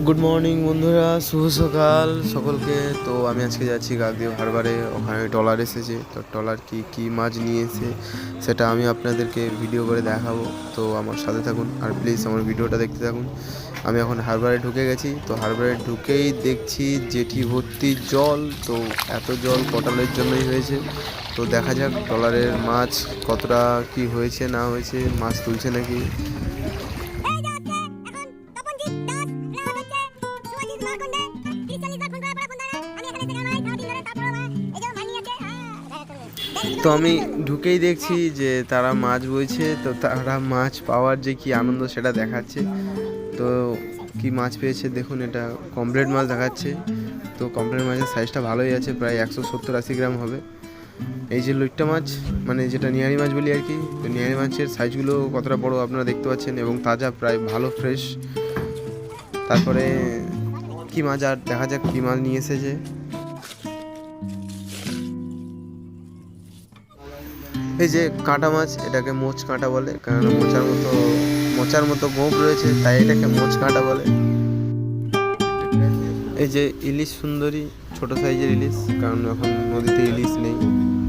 Good morning বন্ধুরা, শুভ সকাল সকলকে। তো আমি আজকে যাচ্ছি কাকদ্বীপ হারবারে, ওখানে ট্রলার এসেছে। তো ট্রলার কি মাছ নিয়ে এসে সেটা আমি আপনাদেরকে ভিডিও করে দেখাবো। তো আমার সাথে থাকুন আর প্লিজ আমার ভিডিওটা দেখতে থাকুন। আমি এখন হারবারে ঢুকে গেছি। তো হারবারে ঢুকেই দেখছি জেঠি ভর্তি জল। তো এত জল পটলের জন্যই হয়েছে। তো দেখা যাক ট্রলারের মাছ কতটা কি হয়েছে না হয়েছে, মাছ তুলছে নাকি। তো আমি ঢুকেই দেখছি যে তারা মাছ বইছে। তো তারা মাছ পাওয়ার যে কি আনন্দ সেটা দেখাচ্ছে। তো কি মাছ পেয়েছে দেখুন, এটা কমপ্লেট মাছ দেখাচ্ছে। তো কমপ্লেট মাছের সাইজটা ভালোই আছে, প্রায় 170-80 গ্রাম হবে। এই যে লইট্টা মাছ, মানে যেটা নিয়ারি মাছ বলি আর কি। তো নিয়ারি মাছের সাইজগুলো কতটা বড় আপনারা দেখতে পাচ্ছেন, এবং তাজা, প্রায় ভালো ফ্রেশ। তারপরে কি মাছ, আর দেখা যাক কি মাছ নিয়ে এসেছে। এই যে কাঁটা মাছ, এটাকে মোচ কাঁটা বলে, কারণ মোচার মতো গোঁপ রয়েছে, তাই এটাকে মোচ কাঁটা বলে। এই যে ইলিশ সুন্দরী, ছোট সাইজের ইলিশ, কারণ এখন নদীতে ইলিশ নেই,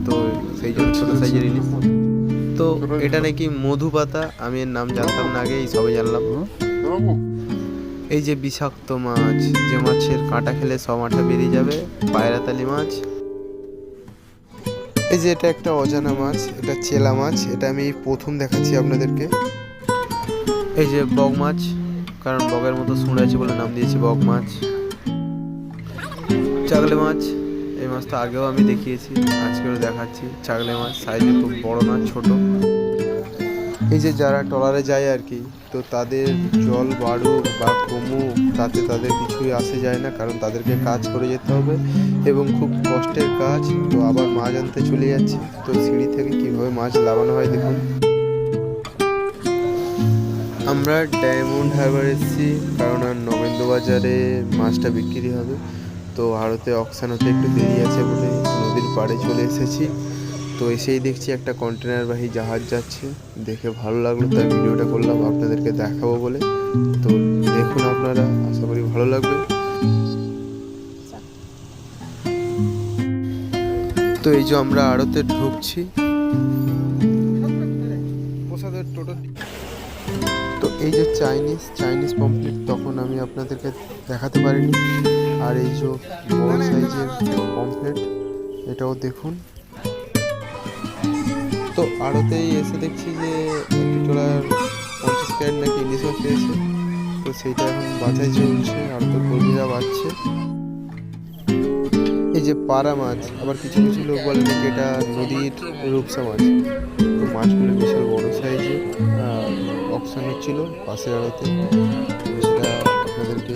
তো সেই জন্য ছোট সাইজের ইলিশ। তো এটা নাকি মধু পাতা, আমি এর নাম জানতাম না আগে, এই সবে জানলাম। এই যে বিষাক্ত মাছ, যে মাছের কাঁটা খেলে সব আঠা বেরিয়ে যাবে, পায়রাতালি মাছ। এই যে এটা একটা অজানা মাছ, এটা চেলা মাছ, এটা আমি প্রথম দেখাচ্ছি আপনাদেরকে। এই যে বগ মাছ, কারণ বগের মতো শুঁড় আছে বলে নাম দিয়েছি বগ মাছ। চাগলে মাছ, এই মাছটা আগেও আমি দেখিয়েছি, আজকেও দেখাচ্ছি। চাগলে মাছ সাইজে খুব বড় না, ছোট। এই যে যারা ট্রলারে যায় আর কি, তো তাদের জল বাড়ুক বা কমুক তাতে তাদের কিছুই আসে যায় না, কারণ তাদেরকে কাজ করে যেতে হবে এবং খুব কষ্টের কাজ। তো আবার মাছ আনতে চলে যাচ্ছে। তো সিঁড়ি থেকে কীভাবে মাছ লাগানো হয় দেখুন। আমরা ডায়মন্ড হারবার এসেছি, কারণ আর নবেন্দ্র বাজারে মাছটা বিক্রি হবে। তো আড়তে অকশান হতে একটু দেরি আছে বলে নদীর পাড়ে চলে এসেছি। তো এসেই দেখছি একটা কন্টেনারবাহী জাহাজ যাচ্ছে, দেখে ভালো লাগলো, তাই ভিডিওটা করলাম আপনাদেরকে দেখাবো বলে। তো দেখুন আপনারা, আশা করি ভালো লাগবে। তো এই যে আমরা আড়তে ঢুকছি। তো এই যে চাইনিজ পমফ্রেট তখন আমি আপনাদেরকে দেখাতে পারিনি। আর এই যে বড় সাইজের পমফ্রেট, এটাও দেখুন। তো আড়তেই এসে দেখছি যে একটি ট্রলার 50 ক্যারেট নাকি ইলিশ মাছ পেয়েছে। তো সেইটা এখন বাছাই চলছে, আড়তের কর্মীরা বাছছে। এই যে পাড়া মাছ, আবার কিছু কিছু লোক বলে নাকি এটা নদীর রূপসা মাছ। তো মাছগুলো বিশাল বড় সাইজের, অকশন হচ্ছিল পাশের আড়তে, সেটা আপনাদেরকে